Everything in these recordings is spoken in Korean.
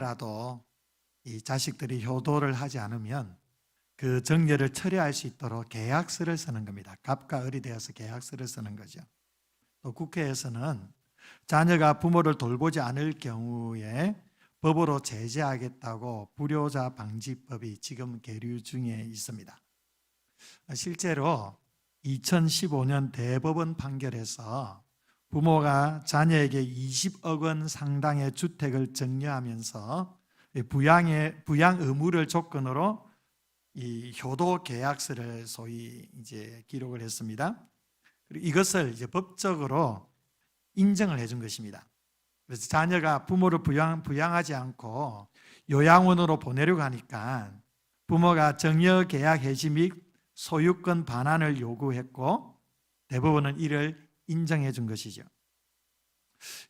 라도 이 자식들이 효도를 하지 않으면 그 정려를 처리할 수 있도록 계약서를 쓰는 겁니다. 갑과 을이 되어서 계약서를 쓰는 거죠. 또 국회에서는 자녀가 부모를 돌보지 않을 경우에 법으로 제재하겠다고 불효자 방지법이 지금 계류 중에 있습니다. 실제로 2015년 대법원 판결에서 부모가 자녀에게 20억 원 상당의 주택을 증여하면서 부양 의무를 조건으로 이 효도 계약서를 소위 이제 기록을 했습니다. 그리고 이것을 이제 법적으로 인정을 해준 것입니다. 그래서 자녀가 부모를 부양하지 않고 요양원으로 보내려고 하니까 부모가 증여 계약 해지 및 소유권 반환을 요구했고 대법원은 이를 인정해 준 것이죠.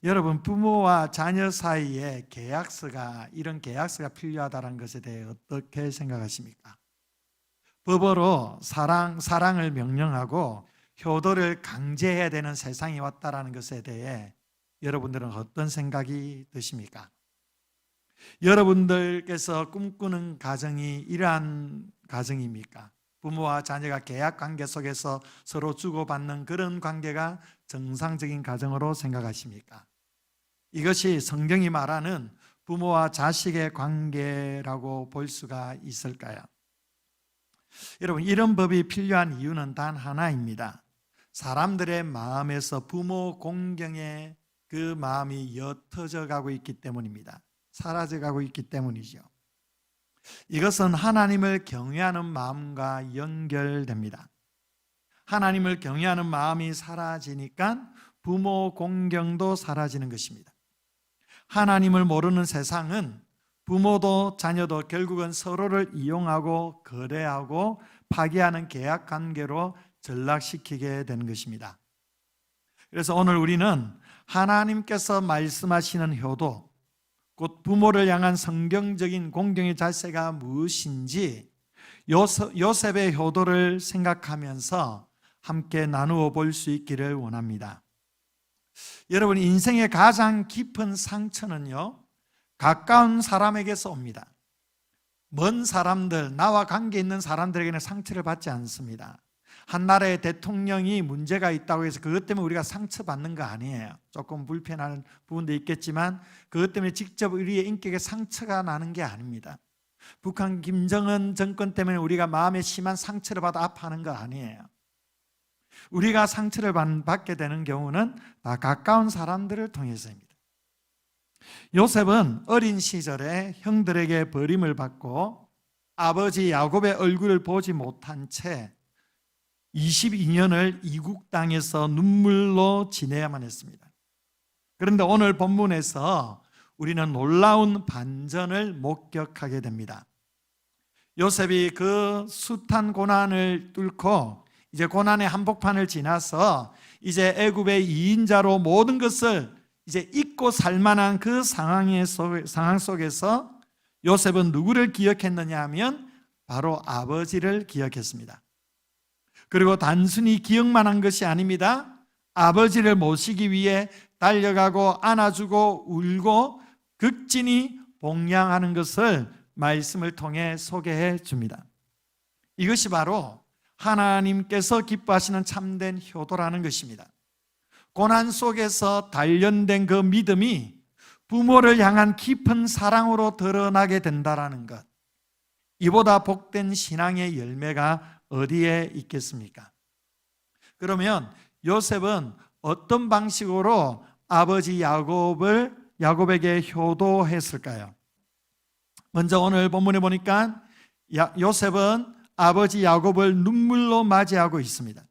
여러분, 부모와 자녀 사이에 이런 계약서가 필요하다는 것에 대해 어떻게 생각하십니까? 법으로 사랑을 명령하고 효도를 강제해야 되는 세상이 왔다는 것에 대해 여러분들은 어떤 생각이 드십니까? 여러분들께서 꿈꾸는 가정이 이러한 가정입니까? 부모와 자녀가 계약 관계 속에서 서로 주고받는 그런 관계가 정상적인 가정으로 생각하십니까? 이것이 성경이 말하는 부모와 자식의 관계라고 볼 수가 있을까요? 여러분, 이런 법이 필요한 이유는 단 하나입니다. 사람들의 마음에서 부모 공경의 그 마음이 옅어져 가고 있기 때문입니다. 사라져 가고 있기 때문이죠. 이것은 하나님을 경외하는 마음과 연결됩니다. 하나님을 경외하는 마음이 사라지니까 부모 공경도 사라지는 것입니다. 하나님을 모르는 세상은 부모도 자녀도 결국은 서로를 이용하고 거래하고 파기하는 계약 관계로 전락시키게 되는 것입니다. 그래서 오늘 우리는 하나님께서 말씀하시는 효도, 곧 부모를 향한 성경적인 공경의 자세가 무엇인지 요셉의 효도를 생각하면서 함께 나누어 볼 수 있기를 원합니다. 여러분, 인생의 가장 깊은 상처는요, 가까운 사람에게서 옵니다. 먼 사람들, 나와 관계 있는 사람들에게는 상처를 받지 않습니다. 한 나라의 대통령이 문제가 있다고 해서 그것 때문에 우리가 상처받는 거 아니에요. 조금 불편한 부분도 있겠지만 그것 때문에 직접 우리의 인격에 상처가 나는 게 아닙니다. 북한 김정은 정권 때문에 우리가 마음에 심한 상처를 받아 아파하는 거 아니에요. 우리가 상처를 받게 되는 경우는 다 가까운 사람들을 통해서입니다. 요셉은 어린 시절에 형들에게 버림을 받고 아버지 야곱의 얼굴을 보지 못한 채 22년을 이국 땅에서 눈물로 지내야만 했습니다. 그런데 오늘 본문에서 우리는 놀라운 반전을 목격하게 됩니다. 요셉이 그 숱한 고난을 뚫고 이제 고난의 한복판을 지나서 이제 애굽의 2인자로 모든 것을 이제 잊고 살만한 그 상황 속에서 요셉은 누구를 기억했느냐 하면 바로 아버지를 기억했습니다. 그리고 단순히 기억만 한 것이 아닙니다. 아버지를 모시기 위해 달려가고 안아주고 울고 극진히 봉양하는 것을 말씀을 통해 소개해 줍니다. 이것이 바로 하나님께서 기뻐하시는 참된 효도라는 것입니다. 고난 속에서 단련된 그 믿음이 부모를 향한 깊은 사랑으로 드러나게 된다는 것, 이보다 복된 신앙의 열매가 어디에 있겠습니까? 그러면 요셉은 어떤 방식으로 아버지 야곱에게 효도했을까요? 먼저 오늘 본문에 보니까 요셉은 아버지 야곱을 눈물로 맞이하고 있습니다.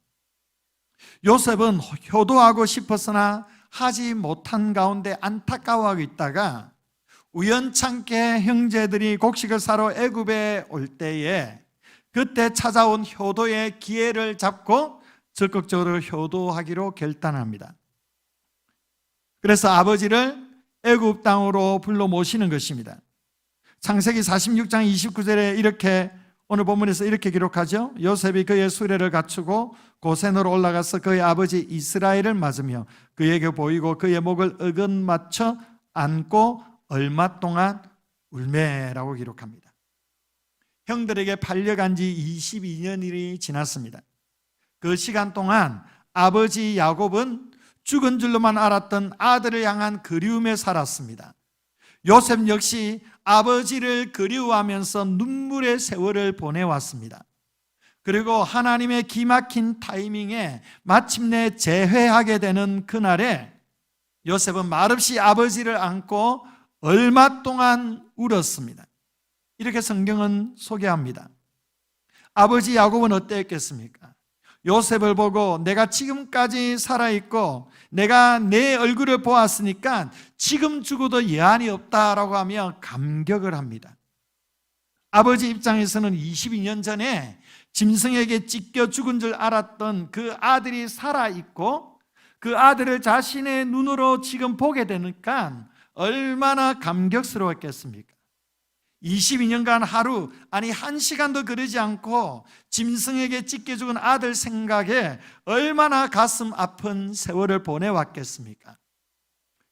요셉은 효도하고 싶었으나 하지 못한 가운데 안타까워하고 있다가 우연찮게 형제들이 곡식을 사러 애굽에 올 때에 그때 찾아온 효도의 기회를 잡고 적극적으로 효도하기로 결단합니다. 그래서 아버지를 애굽 땅으로 불러 모시는 것입니다. 창세기 46장 29절에 이렇게 오늘 본문에서 이렇게 기록하죠. 요셉이 그의 수레를 갖추고 고센으로 올라가서 그의 아버지 이스라엘을 맞으며 그에게 보이고 그의 목을 어긋맞춰 안고 얼마 동안 울매라고 기록합니다. 형들에게 팔려간 지 22년이 지났습니다. 그 시간 동안 아버지 야곱은 죽은 줄로만 알았던 아들을 향한 그리움에 살았습니다. 요셉 역시 아버지를 그리워하면서 눈물의 세월을 보내왔습니다. 그리고 하나님의 기막힌 타이밍에 마침내 재회하게 되는 그날에 요셉은 말없이 아버지를 안고 얼마 동안 울었습니다. 이렇게 성경은 소개합니다. 아버지 야곱은 어땠겠습니까? 요셉을 보고 내가 지금까지 살아있고 내가 내 얼굴을 보았으니까 지금 죽어도 여한이 없다라고 하며 감격을 합니다. 아버지 입장에서는 22년 전에 짐승에게 찢겨 죽은 줄 알았던 그 아들이 살아있고 그 아들을 자신의 눈으로 지금 보게 되니까 얼마나 감격스러웠겠습니까? 22년간 하루, 아니 1시간도 그러지 않고 짐승에게 찢겨 죽은 아들 생각에 얼마나 가슴 아픈 세월을 보내왔겠습니까?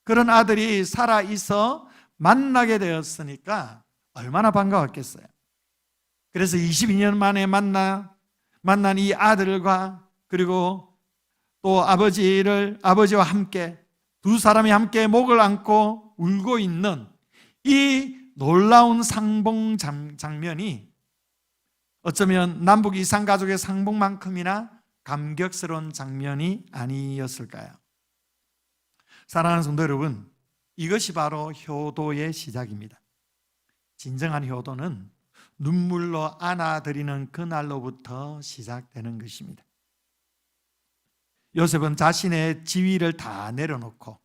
그런 아들이 살아있어 만나게 되었으니까 얼마나 반가웠겠어요. 그래서 22년 만에 만난 이 아들과 그리고 또 아버지와 함께 두 사람이 함께 목을 안고 울고 있는 이 놀라운 상봉 장면이 어쩌면 남북 이산가족의 상봉만큼이나 감격스러운 장면이 아니었을까요? 사랑하는 성도 여러분, 이것이 바로 효도의 시작입니다. 진정한 효도는 눈물로 안아드리는 그날로부터 시작되는 것입니다. 요셉은 자신의 지위를 다 내려놓고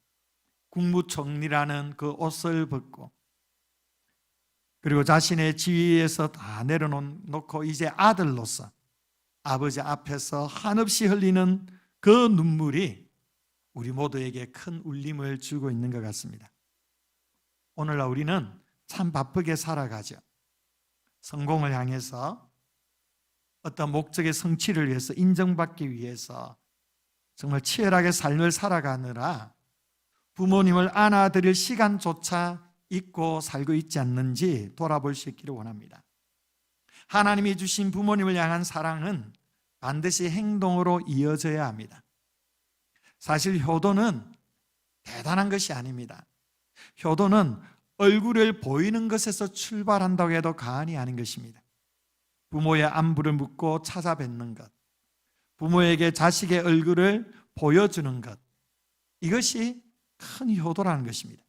국무총리라는 그 옷을 벗고 그리고 자신의 지위에서 다 내려놓고 이제 아들로서 아버지 앞에서 한없이 흘리는 그 눈물이 우리 모두에게 큰 울림을 주고 있는 것 같습니다. 오늘날 우리는 참 바쁘게 살아가죠. 성공을 향해서 어떤 목적의 성취를 위해서 인정받기 위해서 정말 치열하게 삶을 살아가느라 부모님을 안아드릴 시간조차 잊고 살고 있지 않는지 돌아볼 수 있기를 원합니다. 하나님이 주신 부모님을 향한 사랑은 반드시 행동으로 이어져야 합니다. 사실 효도는 대단한 것이 아닙니다. 효도는 얼굴을 보이는 것에서 출발한다고 해도 과언이 아닌 것입니다. 부모의 안부를 묻고 찾아뵙는 것, 부모에게 자식의 얼굴을 보여주는 것, 이것이 큰 효도라는 것입니다.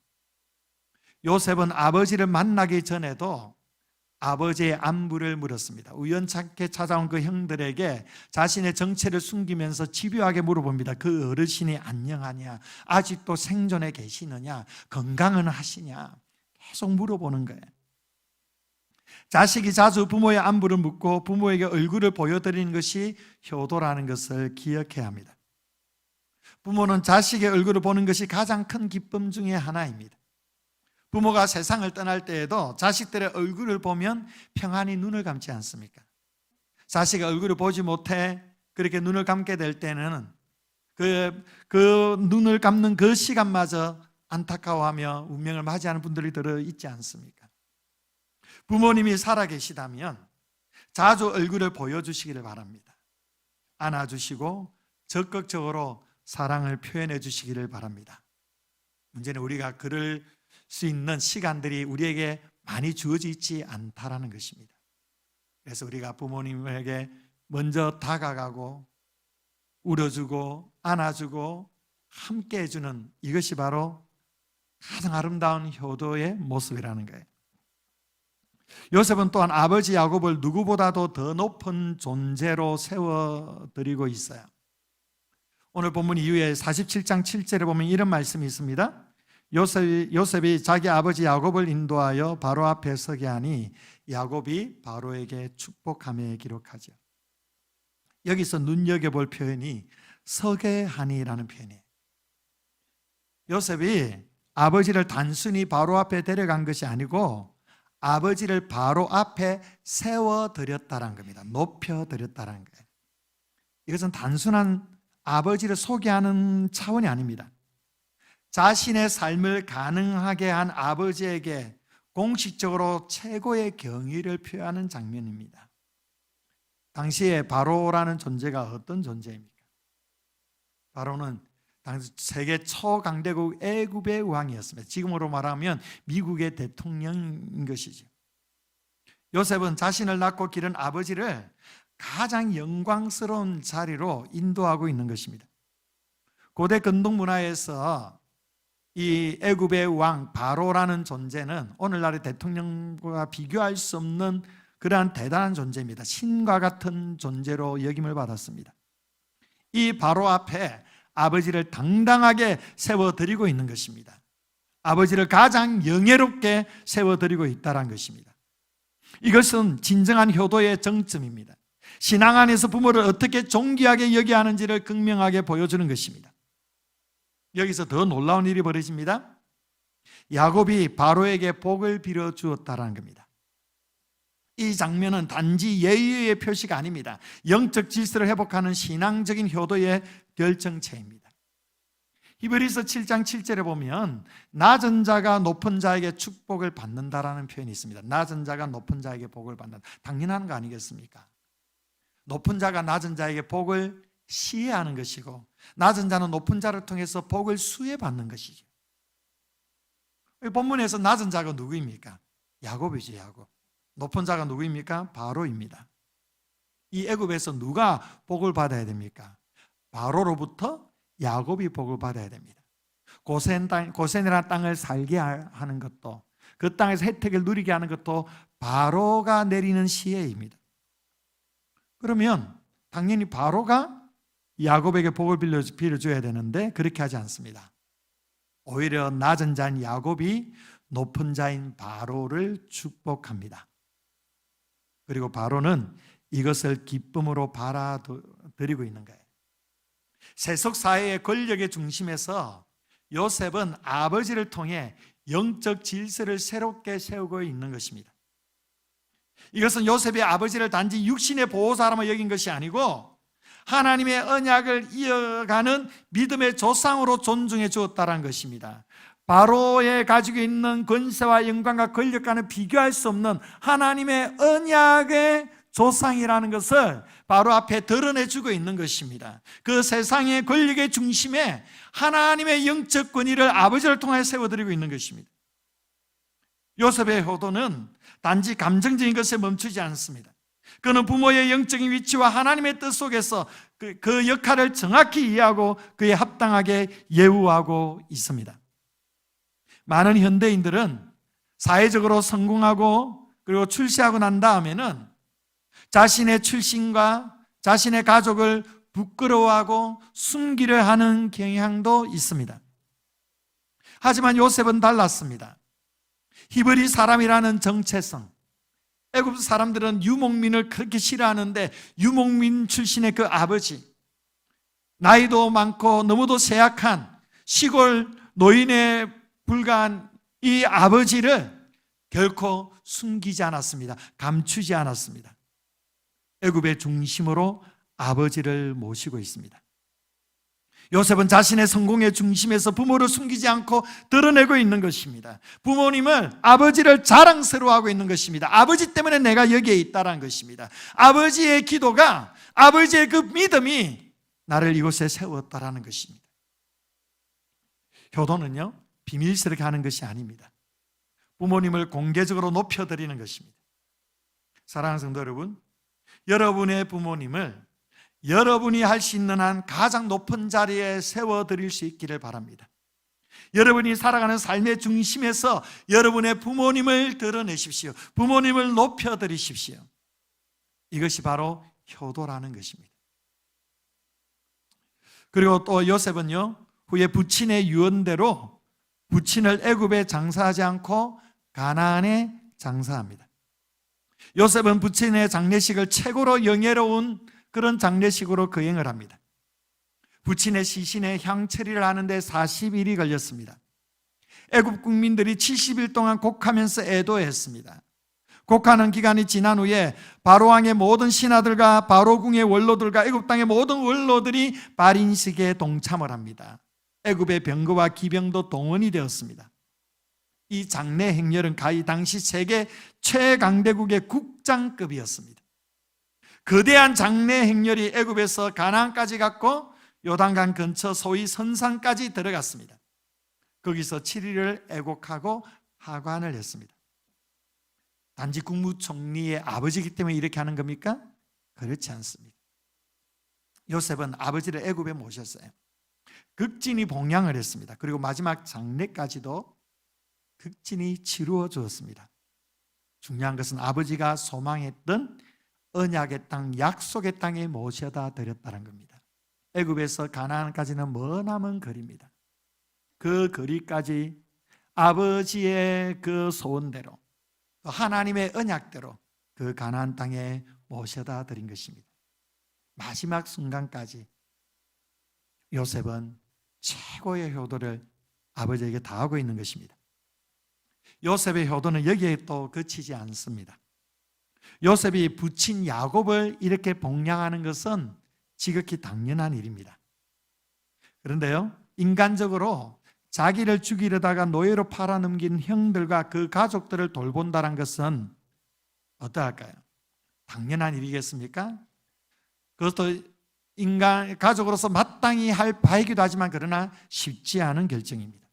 요셉은 아버지를 만나기 전에도 아버지의 안부를 물었습니다. 우연찮게 찾아온 그 형들에게 자신의 정체를 숨기면서 집요하게 물어봅니다. 그 어르신이 안녕하냐? 아직도 생존해 계시느냐? 건강은 하시냐? 계속 물어보는 거예요. 자식이 자주 부모의 안부를 묻고 부모에게 얼굴을 보여드리는 것이 효도라는 것을 기억해야 합니다. 부모는 자식의 얼굴을 보는 것이 가장 큰 기쁨 중에 하나입니다. 부모가 세상을 떠날 때에도 자식들의 얼굴을 보면 평안히 눈을 감지 않습니까? 자식의 얼굴을 보지 못해 그렇게 눈을 감게 될 때는 그 눈을 감는 그 시간마저 안타까워하며 운명을 맞이하는 분들이 들어 있지 않습니까? 부모님이 살아계시다면 자주 얼굴을 보여주시기를 바랍니다. 안아주시고 적극적으로 사랑을 표현해 주시기를 바랍니다. 문제는 우리가 그럴 수 있는 시간들이 우리에게 많이 주어져 있지 않다라는 것입니다. 그래서 우리가 부모님에게 먼저 다가가고 울어주고 안아주고 함께 해주는 이것이 바로 가장 아름다운 효도의 모습이라는 거예요. 요셉은 또한 아버지 야곱을 누구보다도 더 높은 존재로 세워드리고 있어요. 오늘 본문 이후에 47장 7절에 보면 이런 말씀이 있습니다. 요셉이 자기 아버지 야곱을 인도하여 바로 앞에 서게 하니 야곱이 바로에게 축복하며 기록하죠. 여기서 눈여겨볼 표현이 서게 하니라는 표현이에요. 요셉이 아버지를 단순히 바로 앞에 데려간 것이 아니고 아버지를 바로 앞에 세워드렸다는 겁니다. 높여드렸다는 거예요. 이것은 단순한 아버지를 소개하는 차원이 아닙니다. 자신의 삶을 가능하게 한 아버지에게 공식적으로 최고의 경의를 표하는 장면입니다. 당시에 바로라는 존재가 어떤 존재입니까? 바로는 당시 세계 초강대국 애굽의 왕이었습니다. 지금으로 말하면 미국의 대통령인 것이죠. 요셉은 자신을 낳고 기른 아버지를 가장 영광스러운 자리로 인도하고 있는 것입니다. 고대 근동 문화에서 이 애굽의 왕 바로라는 존재는 오늘날의 대통령과 비교할 수 없는 그러한 대단한 존재입니다. 신과 같은 존재로 여김을 받았습니다. 이 바로 앞에 아버지를 당당하게 세워드리고 있는 것입니다. 아버지를 가장 영예롭게 세워드리고 있다는 것입니다. 이것은 진정한 효도의 정점입니다. 신앙 안에서 부모를 어떻게 존귀하게 여겨야 하는지를 극명하게 보여주는 것입니다. 여기서 더 놀라운 일이 벌어집니다. 야곱이 바로에게 복을 빌어 주었다는 겁니다. 이 장면은 단지 예의의 표시가 아닙니다. 영적 질서를 회복하는 신앙적인 효도의 결정체입니다. 히브리서 7장 7절에 보면 낮은 자가 높은 자에게 축복을 받는다라는 표현이 있습니다. 낮은 자가 높은 자에게 복을 받는다. 당연한 거 아니겠습니까? 높은 자가 낮은 자에게 복을 시해하는 것이고 낮은 자는 높은 자를 통해서 복을 수혜받는 것이죠. 본문에서 낮은 자가 누구입니까? 야곱이죠. 야곱. 높은 자가 누구입니까? 바로입니다. 이 애굽에서 누가 복을 받아야 됩니까? 바로로부터 야곱이 복을 받아야 됩니다. 고센이라는 땅을 살게 하는 것도, 그 땅에서 혜택을 누리게 하는 것도 바로가 내리는 시혜입니다. 그러면 당연히 바로가 야곱에게 복을 빌려줘야 되는데 그렇게 하지 않습니다. 오히려 낮은 자인 야곱이 높은 자인 바로를 축복합니다. 그리고 바로는 이것을 기쁨으로 받아들이고 있는 거예요. 세속 사회의 권력의 중심에서 요셉은 아버지를 통해 영적 질서를 새롭게 세우고 있는 것입니다. 이것은 요셉의 아버지를 단지 육신의 보호사로 여긴 것이 아니고 하나님의 언약을 이어가는 믿음의 조상으로 존중해 주었다는 것입니다. 바로의 가지고 있는 권세와 영광과 권력과는 비교할 수 없는 하나님의 언약의 조상이라는 것을 바로 앞에 드러내주고 있는 것입니다. 그 세상의 권력의 중심에 하나님의 영적 권위를 아버지를 통해 세워드리고 있는 것입니다. 요셉의 효도는 단지 감정적인 것에 멈추지 않습니다. 그는 부모의 영적인 위치와 하나님의 뜻 속에서 그 역할을 정확히 이해하고 그에 합당하게 예우하고 있습니다. 많은 현대인들은 사회적으로 성공하고 그리고 출세하고 난 다음에는 자신의 출신과 자신의 가족을 부끄러워하고 숨기려 하는 경향도 있습니다. 하지만 요셉은 달랐습니다. 히브리 사람이라는 정체성, 애굽 사람들은 유목민을 그렇게 싫어하는데 유목민 출신의 그 아버지, 나이도 많고 너무도 쇠약한 시골 노인에 불과한 이 아버지를 결코 숨기지 않았습니다. 감추지 않았습니다. 애굽의 중심으로 아버지를 모시고 있습니다. 요셉은 자신의 성공의 중심에서 부모를 숨기지 않고 드러내고 있는 것입니다. 부모님을, 아버지를 자랑스러워하고 있는 것입니다. 아버지 때문에 내가 여기에 있다는 것입니다. 아버지의 기도가, 아버지의 그 믿음이 나를 이곳에 세웠다는 것입니다. 효도는요, 비밀스럽게 하는 것이 아닙니다. 부모님을 공개적으로 높여드리는 것입니다. 사랑하는 성도 여러분, 여러분의 부모님을 여러분이 할 수 있는 한 가장 높은 자리에 세워드릴 수 있기를 바랍니다. 여러분이 살아가는 삶의 중심에서 여러분의 부모님을 드러내십시오. 부모님을 높여드리십시오. 이것이 바로 효도라는 것입니다. 그리고 또 요셉은요, 후에 부친의 유언대로 부친을 애굽에 장사하지 않고 가나안에 장사합니다. 요셉은 부친의 장례식을 최고로 영예로운 그런 장례식으로 거행을 합니다. 부친의 시신에 향처리를 하는데 40일이 걸렸습니다. 애굽 국민들이 70일 동안 곡하면서 애도했습니다. 곡하는 기간이 지난 후에 바로왕의 모든 신하들과 바로궁의 원로들과 애굽 땅의 모든 원로들이 발인식에 동참을 합니다. 애굽의 병거와 기병도 동원이 되었습니다. 이 장래 행렬은 가히 당시 세계 최강대국의 국장급이었습니다. 거대한 장래 행렬이 애굽에서 가나안까지 갔고 요단강 근처 소위 선산까지 들어갔습니다. 거기서 7일을 애곡하고 하관을 했습니다. 단지 국무총리의 아버지이기 때문에 이렇게 하는 겁니까? 그렇지 않습니다. 요셉은 아버지를 애굽에 모셨어요. 극진히 봉양을 했습니다. 그리고 마지막 장례까지도 극진히 치루어 주었습니다. 중요한 것은 아버지가 소망했던 언약의 땅, 약속의 땅에 모셔다 드렸다는 겁니다. 애굽에서 가나안까지는 머나먼 거리입니다. 그 거리까지 아버지의 그 소원대로, 하나님의 언약대로 그 가나안 땅에 모셔다 드린 것입니다. 마지막 순간까지 요셉은 최고의 효도를 아버지에게 다하고 있는 것입니다. 요셉의 효도는 여기에 또 그치지 않습니다. 요셉이 부친 야곱을 이렇게 봉양하는 것은 지극히 당연한 일입니다. 그런데요, 인간적으로 자기를 죽이려다가 노예로 팔아넘긴 형들과 그 가족들을 돌본다는 것은 어떠할까요? 당연한 일이겠습니까? 그것도 인간, 가족으로서 마땅히 할 바이기도 하지만 그러나 쉽지 않은 결정입니다.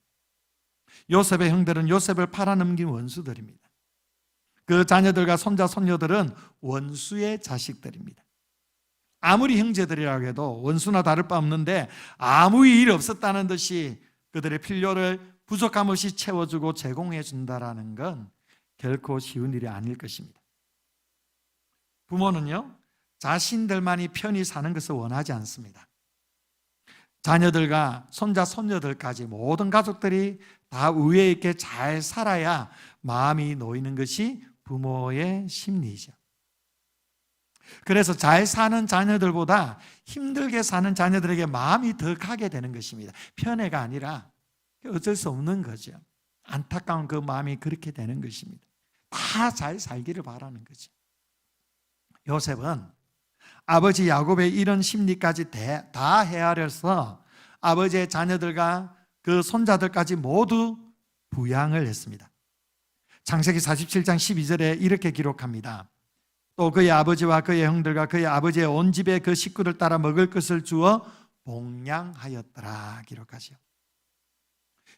요셉의 형들은 요셉을 팔아넘긴 원수들입니다. 그 자녀들과 손자, 손녀들은 원수의 자식들입니다. 아무리 형제들이라고 해도 원수나 다를 바 없는데 아무 일 없었다는 듯이 그들의 필요를 부족함 없이 채워주고 제공해 준다는 건 결코 쉬운 일이 아닐 것입니다. 부모는요, 자신들만이 편히 사는 것을 원하지 않습니다. 자녀들과 손자, 손녀들까지 모든 가족들이 다 우애 있게 잘 살아야 마음이 놓이는 것이 부모의 심리이죠. 그래서 잘 사는 자녀들보다 힘들게 사는 자녀들에게 마음이 더 가게 되는 것입니다. 편애가 아니라 어쩔 수 없는 거죠. 안타까운 그 마음이 그렇게 되는 것입니다. 다 잘 살기를 바라는 거죠. 요셉은 아버지 야곱의 이런 심리까지 다 헤아려서 아버지의 자녀들과 그 손자들까지 모두 부양을 했습니다. 창세기 47장 12절에 이렇게 기록합니다. 또 그의 아버지와 그의 형들과 그의 아버지의 온 집에 그 식구를 따라 먹을 것을 주어 봉양하였더라 기록하죠.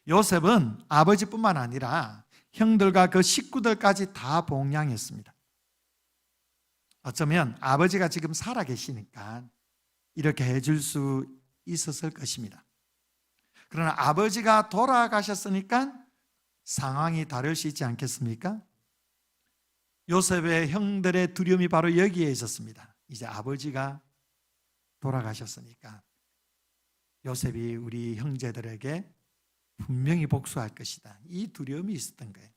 요셉은 아버지뿐만 아니라 형들과 그 식구들까지 다 봉양했습니다. 어쩌면 아버지가 지금 살아계시니까 이렇게 해줄 수 있었을 것입니다. 그러나 아버지가 돌아가셨으니까 상황이 다를 수 있지 않겠습니까? 요셉의 형들의 두려움이 바로 여기에 있었습니다. 이제 아버지가 돌아가셨으니까 요셉이 우리 형제들에게 분명히 복수할 것이다. 이 두려움이 있었던 거예요.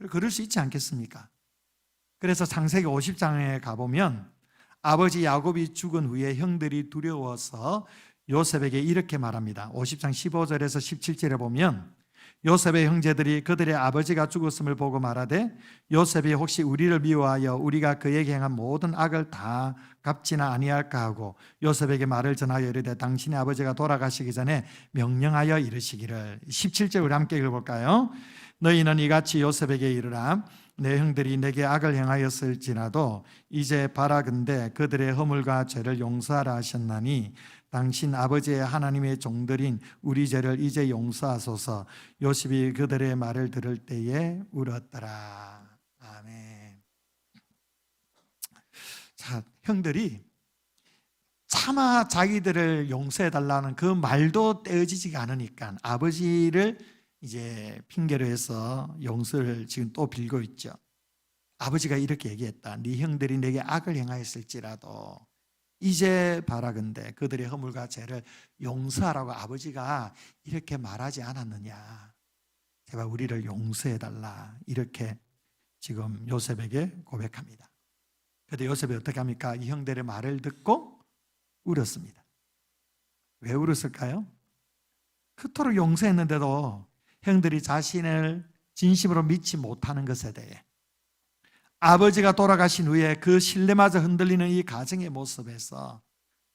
그럴 수 있지 않겠습니까? 그래서 창세기 50장에 가보면 아버지 야곱이 죽은 후에 형들이 두려워서 요셉에게 이렇게 말합니다. 50장 15절에서 17절에 보면 요셉의 형제들이 그들의 아버지가 죽었음을 보고 말하되 요셉이 혹시 우리를 미워하여 우리가 그에게 행한 모든 악을 다 갚지나 아니할까 하고 요셉에게 말을 전하여 이르되 당신의 아버지가 돌아가시기 전에 명령하여 이르시기를. 17절 우리 함께 읽어볼까요? 너희는 이같이 요셉에게 이르라. 내 형들이 내게 악을 행하였을지라도 이제 바라건대 그들의 허물과 죄를 용서하라 하셨나니 당신 아버지의 하나님의 종들인 우리 죄를 이제 용서하소서. 요셉이 그들의 말을 들을 때에 울었더라. 아멘. 자, 형들이 차마 자기들을 용서해달라는 그 말도 떼어지지가 않으니까 아버지를 이제 핑계로 해서 용서를 지금 또 빌고 있죠. 아버지가 이렇게 얘기했다. 네 형들이 내게 악을 행하였을지라도 이제 바라건대 그들의 허물과 죄를 용서하라고 아버지가 이렇게 말하지 않았느냐. 제발 우리를 용서해달라. 이렇게 지금 요셉에게 고백합니다. 그런데 요셉이 어떻게 합니까? 이 형들의 말을 듣고 울었습니다. 왜 울었을까요? 그토록 용서했는데도 형들이 자신을 진심으로 믿지 못하는 것에 대해 아버지가 돌아가신 후에 그 신뢰마저 흔들리는 이 가정의 모습에서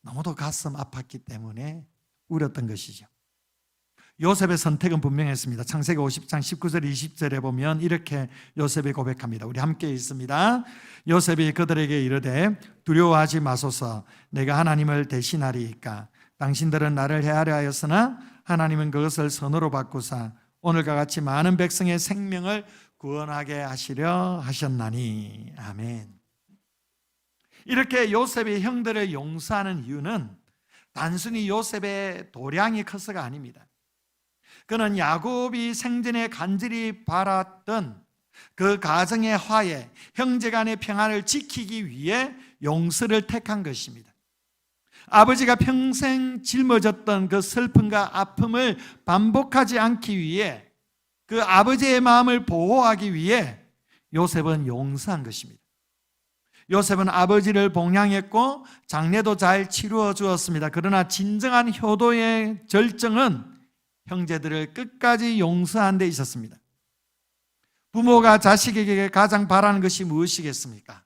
너무도 가슴 아팠기 때문에 울었던 것이죠. 요셉의 선택은 분명했습니다. 창세기 50장 19절 20절에 보면 이렇게 요셉이 고백합니다. 우리 함께 읽습니다. 요셉이 그들에게 이르되 두려워하지 마소서, 내가 하나님을 대신하리이까. 당신들은 나를 해하려 하였으나 하나님은 그것을 선으로 바꾸사 오늘과 같이 많은 백성의 생명을 구원하게 하시려 하셨나니. 아멘. 이렇게 요셉이 형들을 용서하는 이유는 단순히 요셉의 도량이 커서가 아닙니다. 그는 야곱이 생전에 간절히 바랐던 그 가정의 화해, 형제간의 평안을 지키기 위해 용서를 택한 것입니다. 아버지가 평생 짊어졌던 그 슬픔과 아픔을 반복하지 않기 위해, 그 아버지의 마음을 보호하기 위해 요셉은 용서한 것입니다. 요셉은 아버지를 봉양했고 장례도 잘 치루어 주었습니다. 그러나 진정한 효도의 절정은 형제들을 끝까지 용서한 데 있었습니다. 부모가 자식에게 가장 바라는 것이 무엇이겠습니까?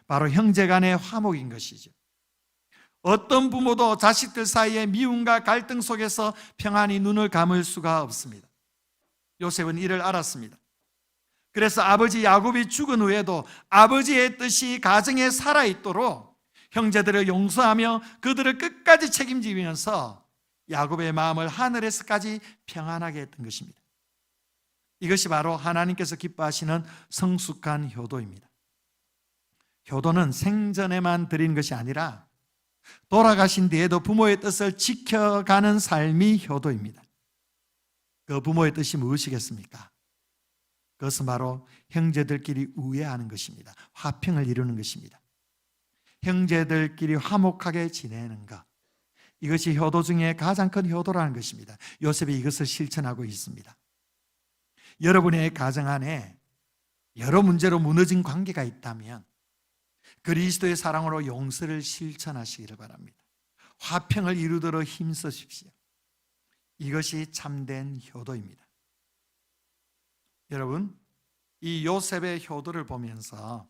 바로 형제 간의 화목인 것이죠. 어떤 부모도 자식들 사이의 미움과 갈등 속에서 평안히 눈을 감을 수가 없습니다. 요셉은 이를 알았습니다. 그래서 아버지 야곱이 죽은 후에도 아버지의 뜻이 가정에 살아있도록 형제들을 용서하며 그들을 끝까지 책임지면서 야곱의 마음을 하늘에서까지 평안하게 했던 것입니다. 이것이 바로 하나님께서 기뻐하시는 성숙한 효도입니다. 효도는 생전에만 드리는 것이 아니라 돌아가신 뒤에도 부모의 뜻을 지켜가는 삶이 효도입니다. 그 부모의 뜻이 무엇이겠습니까? 그것은 바로 형제들끼리 우애하는 것입니다. 화평을 이루는 것입니다. 형제들끼리 화목하게 지내는 것, 이것이 효도 중에 가장 큰 효도라는 것입니다. 요셉이 이것을 실천하고 있습니다. 여러분의 가정 안에 여러 문제로 무너진 관계가 있다면 그리스도의 사랑으로 용서를 실천하시기를 바랍니다. 화평을 이루도록 힘쓰십시오. 이것이 참된 효도입니다. 여러분, 이 요셉의 효도를 보면서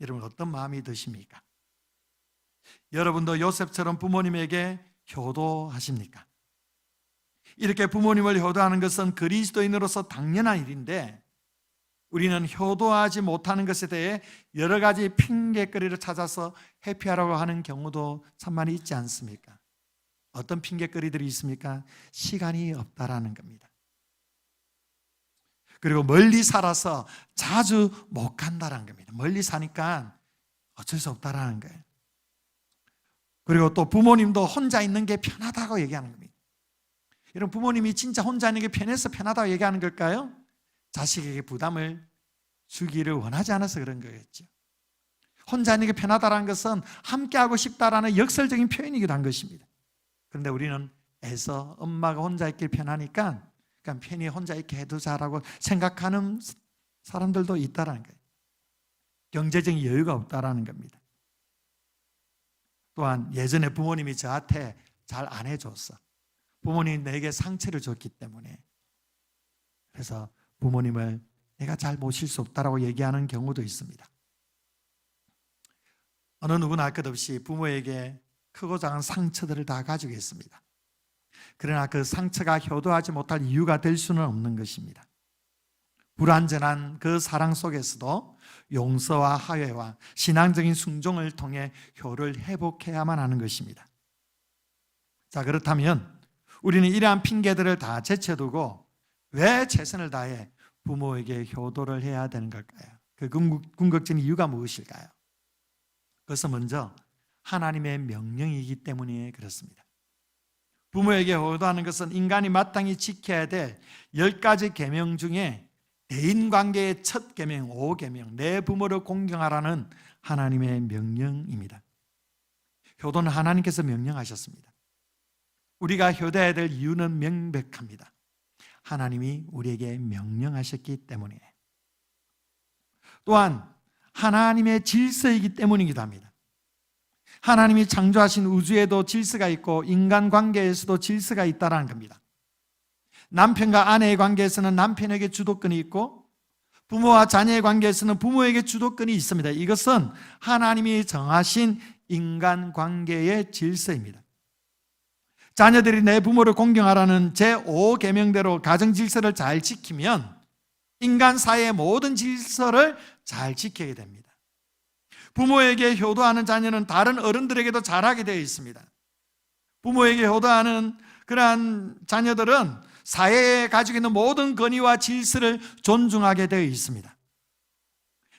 여러분 어떤 마음이 드십니까? 여러분도 요셉처럼 부모님에게 효도하십니까? 이렇게 부모님을 효도하는 것은 그리스도인으로서 당연한 일인데 우리는 효도하지 못하는 것에 대해 여러 가지 핑계거리를 찾아서 회피하려고 하는 경우도 참 많이 있지 않습니까? 어떤 핑계거리들이 있습니까? 시간이 없다라는 겁니다. 그리고 멀리 살아서 자주 못 간다라는 겁니다. 멀리 사니까 어쩔 수 없다라는 거예요. 그리고 또 부모님도 혼자 있는 게 편하다고 얘기하는 겁니다. 여러분, 부모님이 진짜 혼자 있는 게 편해서 편하다고 얘기하는 걸까요? 자식에게 부담을 주기를 원하지 않아서 그런 거겠죠. 혼자 있는 게 편하다는 것은 함께하고 싶다라는 역설적인 표현이기도 한 것입니다. 그런데 우리는 애써 엄마가 혼자 있길 편하니까 그냥 편히 혼자 있게 해두자라고 생각하는 사람들도 있다라는 거예요. 경제적인 여유가 없다라는 겁니다. 또한 예전에 부모님이 저한테 잘 안 해줬어. 부모님이 내게 상처를 줬기 때문에. 그래서 부모님을 내가 잘 모실 수 없다라고 얘기하는 경우도 있습니다. 어느 누구나 할 것 없이 부모에게 크고 작은 상처들을 다 가지고 있습니다. 그러나 그 상처가 효도하지 못할 이유가 될 수는 없는 것입니다. 불완전한 그 사랑 속에서도 용서와 화해와 신앙적인 순종을 통해 효를 회복해야만 하는 것입니다. 자, 그렇다면 우리는 이러한 핑계들을 다 제쳐두고 왜 최선을 다해 부모에게 효도를 해야 되는 걸까요? 그 궁극적인 이유가 무엇일까요? 그것은 먼저 하나님의 명령이기 때문에 그렇습니다. 부모에게 효도하는 것은 인간이 마땅히 지켜야 될 10가지 계명 중에 대인관계의 첫 계명, 5계명, 내 부모를 공경하라는 하나님의 명령입니다. 효도는 하나님께서 명령하셨습니다. 우리가 효도해야 될 이유는 명백합니다. 하나님이 우리에게 명령하셨기 때문에, 또한 하나님의 질서이기 때문이기도 합니다. 하나님이 창조하신 우주에도 질서가 있고 인간 관계에서도 질서가 있다는 겁니다. 남편과 아내의 관계에서는 남편에게 주도권이 있고 부모와 자녀의 관계에서는 부모에게 주도권이 있습니다. 이것은 하나님이 정하신 인간 관계의 질서입니다. 자녀들이 내 부모를 공경하라는 제5계명대로 가정 질서를 잘 지키면 인간 사회의 모든 질서를 잘 지키게 됩니다. 부모에게 효도하는 자녀는 다른 어른들에게도 잘하게 되어 있습니다. 부모에게 효도하는 그러한 자녀들은 사회에 가지고 있는 모든 권위와 질서를 존중하게 되어 있습니다.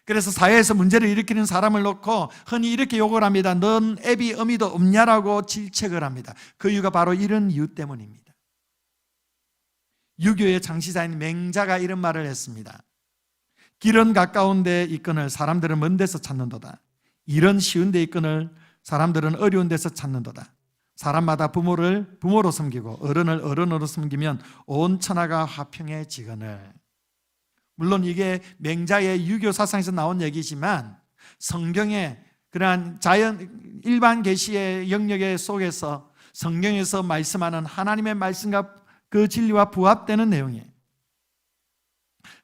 그래서 사회에서 문제를 일으키는 사람을 놓고 흔히 이렇게 욕을 합니다. 넌 애비 어미도 없냐라고 질책을 합니다. 그 이유가 바로 이런 이유 때문입니다. 유교의 창시자인 맹자가 이런 말을 했습니다. 길은 가까운 데 있거늘 사람들은 먼 데서 찾는도다. 일은 쉬운 데 있거늘 사람들은 어려운 데서 찾는도다. 사람마다 부모를 부모로 섬기고 어른을 어른으로 섬기면 온 천하가 화평해지거늘. 물론 이게 맹자의 유교 사상에서 나온 얘기지만 성경의 그러한 일반 계시의 영역 속에서 성경에서 말씀하는 하나님의 말씀과 그 진리와 부합되는 내용이에요.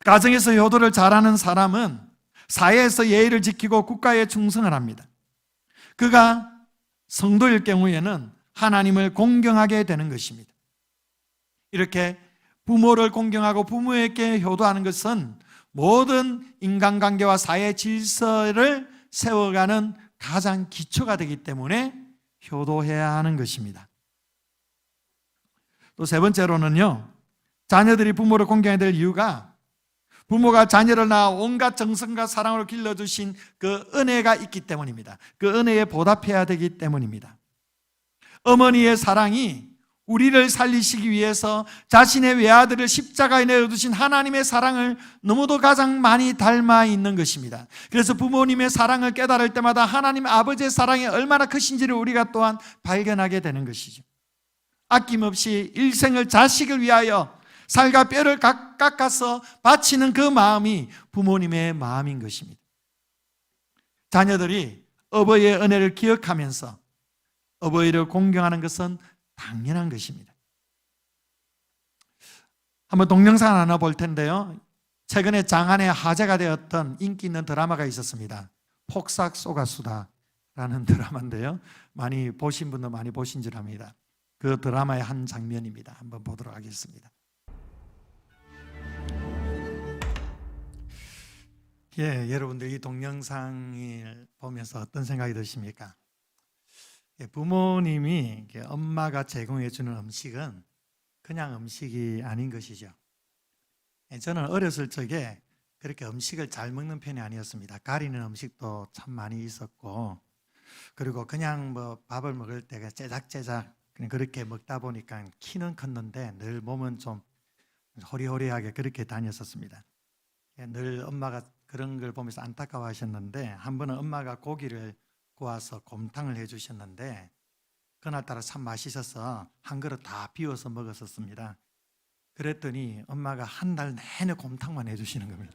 가정에서 효도를 잘하는 사람은 사회에서 예의를 지키고 국가에 충성을 합니다. 그가 성도일 경우에는 하나님을 공경하게 되는 것입니다. 이렇게 부모를 공경하고 부모에게 효도하는 것은 모든 인간관계와 사회 질서를 세워가는 가장 기초가 되기 때문에 효도해야 하는 것입니다. 또 세 번째로는요, 자녀들이 부모를 공경해야 될 이유가 부모가 자녀를 낳아 온갖 정성과 사랑으로 길러주신 그 은혜가 있기 때문입니다. 그 은혜에 보답해야 되기 때문입니다. 어머니의 사랑이 우리를 살리시기 위해서 자신의 외아들을 십자가에 내어두신 하나님의 사랑을 너무도 가장 많이 닮아 있는 것입니다. 그래서 부모님의 사랑을 깨달을 때마다 하나님 아버지의 사랑이 얼마나 크신지를 우리가 또한 발견하게 되는 것이죠. 아낌없이 일생을 자식을 위하여 살과 뼈를 깎아서 바치는 그 마음이 부모님의 마음인 것입니다. 자녀들이 어버이의 은혜를 기억하면서 어버이를 공경하는 것은 당연한 것입니다. 한번 동영상 하나 볼 텐데요. 최근에 장안에 화제가 되었던 인기 있는 드라마가 있었습니다. 폭삭 속았수다라는 드라마인데요. 많이 보신 분도 많이 보신 줄 압니다. 그 드라마의 한 장면입니다. 한번 보도록 하겠습니다. 여러분들 이 동영상을 보면서 어떤 생각이 드십니까? 부모님이 엄마가 제공해 주는 음식은 그냥 음식이 아닌 것이죠. 저는 어렸을 적에 그렇게 음식을 잘 먹는 편이 아니었습니다. 가리는 음식도 참 많이 있었고, 그리고 그냥 밥을 먹을 때가 제작제작 그렇게 먹다 보니까 키는 컸는데 늘 몸은 좀 호리호리하게 그렇게 다녔었습니다. 늘 엄마가 그런 걸 보면서 안타까워하셨는데, 한 번은 엄마가 고기를 구워서 곰탕을 해주셨는데 그날따라 참 맛있어서 한 그릇 다 비워서 먹었었습니다. 그랬더니 엄마가 한 달 내내 곰탕만 해주시는 겁니다.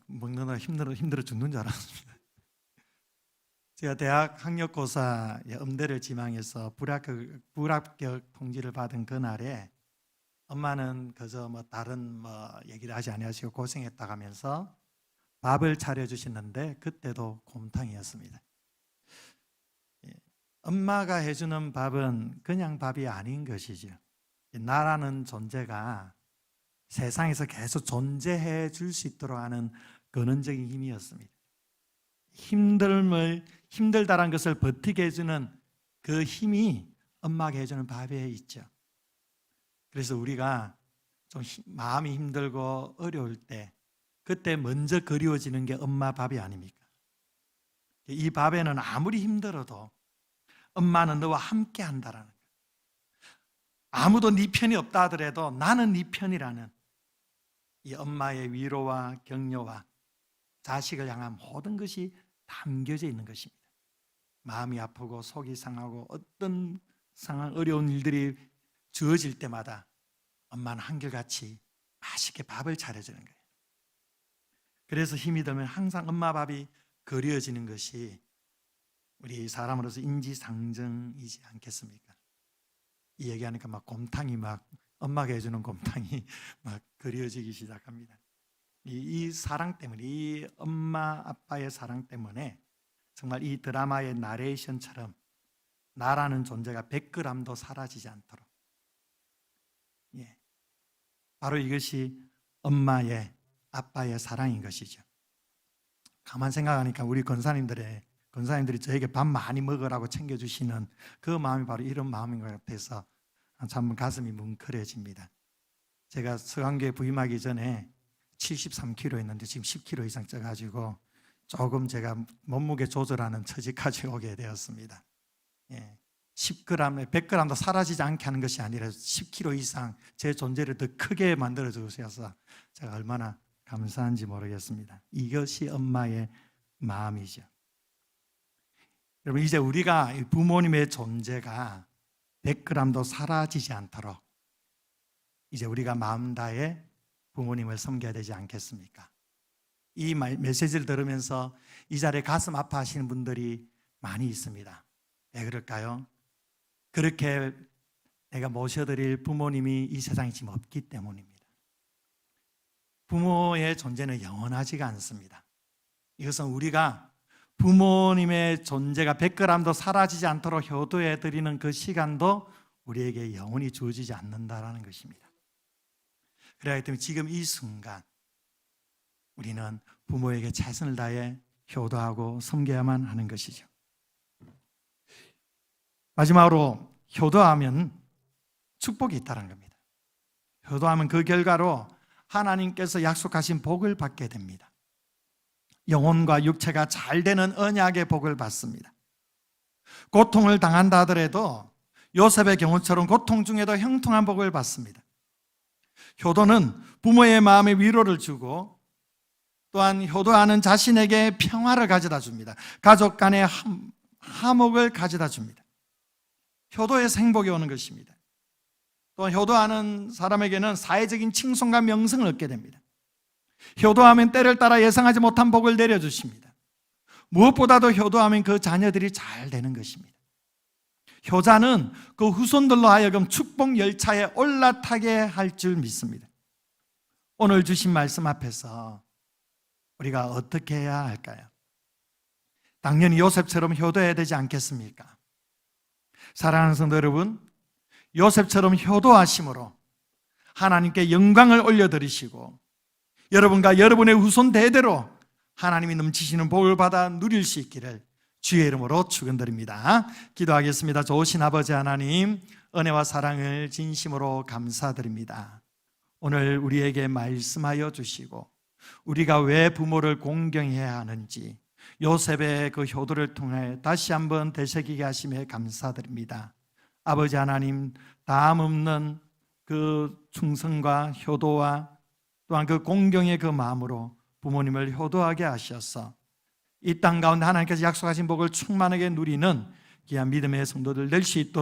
먹느라 힘들어 죽는 줄 알았습니다. 제가 대학 학력고사 음대를 지망해서 불합격 통지를 받은 그날에 엄마는 그저 다른 얘기를 하지 아니하시고 고생했다 하면서 밥을 차려주시는데 그때도 곰탕이었습니다. 엄마가 해주는 밥은 그냥 밥이 아닌 것이죠. 나라는 존재가 세상에서 계속 존재해 줄 수 있도록 하는 근원적인 힘이었습니다. 힘들다란 것을 버티게 해주는 그 힘이 엄마가 해주는 밥에 있죠. 그래서 우리가 좀 마음이 힘들고 어려울 때 그때 먼저 그리워지는 게 엄마 밥이 아닙니까? 이 밥에는 아무리 힘들어도 엄마는 너와 함께 한다라는 거예요. 아무도 네 편이 없다 하더라도 나는 네 편이라는 이 엄마의 위로와 격려와 자식을 향한 모든 것이 담겨져 있는 것입니다. 마음이 아프고 속이 상하고 어떤 상황, 어려운 일들이 주어질 때마다 엄마는 한결같이 맛있게 밥을 차려주는 거예요. 그래서 힘이 들면 항상 엄마 밥이 그리워지는 것이 우리 사람으로서 인지상정이지 않겠습니까? 이 얘기하니까 곰탕이 엄마가 해주는 곰탕이 그리워지기 시작합니다. 이 사랑 때문에, 이 엄마 아빠의 사랑 때문에 정말 이 드라마의 나레이션처럼 나라는 존재가 100g도 사라지지 않도록. 바로 이것이 엄마의, 아빠의 사랑인 것이죠. 가만 생각하니까 우리 권사님들이 저에게 밥 많이 먹으라고 챙겨주시는 그 마음이 바로 이런 마음인 것 같아서 참 가슴이 뭉클해집니다. 제가 서강교에 부임하기 전에 73kg였는데 지금 10kg 이상 쪄가지고 조금 제가 몸무게 조절하는 처지까지 오게 되었습니다. 10g, 100g도 사라지지 않게 하는 것이 아니라 10kg 이상 제 존재를 더 크게 만들어 주셔서 제가 얼마나 감사한지 모르겠습니다. 이것이 엄마의 마음이죠. 여러분, 이제 우리가 부모님의 존재가 100g도 사라지지 않도록 이제 우리가 마음 다해 부모님을 섬겨야 되지 않겠습니까? 이 메시지를 들으면서 이 자리에 가슴 아파하시는 분들이 많이 있습니다. 왜 그럴까요? 그렇게 내가 모셔드릴 부모님이 이 세상에 지금 없기 때문입니다. 부모의 존재는 영원하지가 않습니다. 이것은 우리가 부모님의 존재가 100g도 사라지지 않도록 효도해 드리는 그 시간도 우리에게 영원히 주어지지 않는다라는 것입니다. 그렇기 때문에 지금 이 순간 우리는 부모에게 최선을 다해 효도하고 섬겨야만 하는 것이죠. 마지막으로 효도하면 축복이 있다는 겁니다. 효도하면 그 결과로 하나님께서 약속하신 복을 받게 됩니다. 영혼과 육체가 잘 되는 언약의 복을 받습니다. 고통을 당한다 하더라도 요셉의 경우처럼 고통 중에도 형통한 복을 받습니다. 효도는 부모의 마음에 위로를 주고 또한 효도하는 자신에게 평화를 가져다 줍니다. 가족 간의 화목을 가져다 줍니다. 효도에서 행복이 오는 것입니다. 또 효도하는 사람에게는 사회적인 칭송과 명성을 얻게 됩니다. 효도하면 때를 따라 예상하지 못한 복을 내려주십니다. 무엇보다도 효도하면 그 자녀들이 잘 되는 것입니다. 효자는 그 후손들로 하여금 축복 열차에 올라타게 할 줄 믿습니다. 오늘 주신 말씀 앞에서 우리가 어떻게 해야 할까요? 당연히 요셉처럼 효도해야 되지 않겠습니까? 사랑하는 성도 여러분, 요셉처럼 효도하심으로 하나님께 영광을 올려드리시고 여러분과 여러분의 후손 대대로 하나님이 넘치시는 복을 받아 누릴 수 있기를 주의 이름으로 축원드립니다. 기도하겠습니다. 좋으신 아버지 하나님, 은혜와 사랑을 진심으로 감사드립니다. 오늘 우리에게 말씀하여 주시고 우리가 왜 부모를 공경해야 하는지 요셉의 그 효도를 통해 다시 한번 되새기게 하심에 감사드립니다. 아버지 하나님, 다음 없는 그 충성과 효도와 또한 그 공경의 그 마음으로 부모님을 효도하게 하셔서 이 땅 가운데 하나님께서 약속하신 복을 충만하게 누리는 귀한 믿음의 성도들 될 수 있도록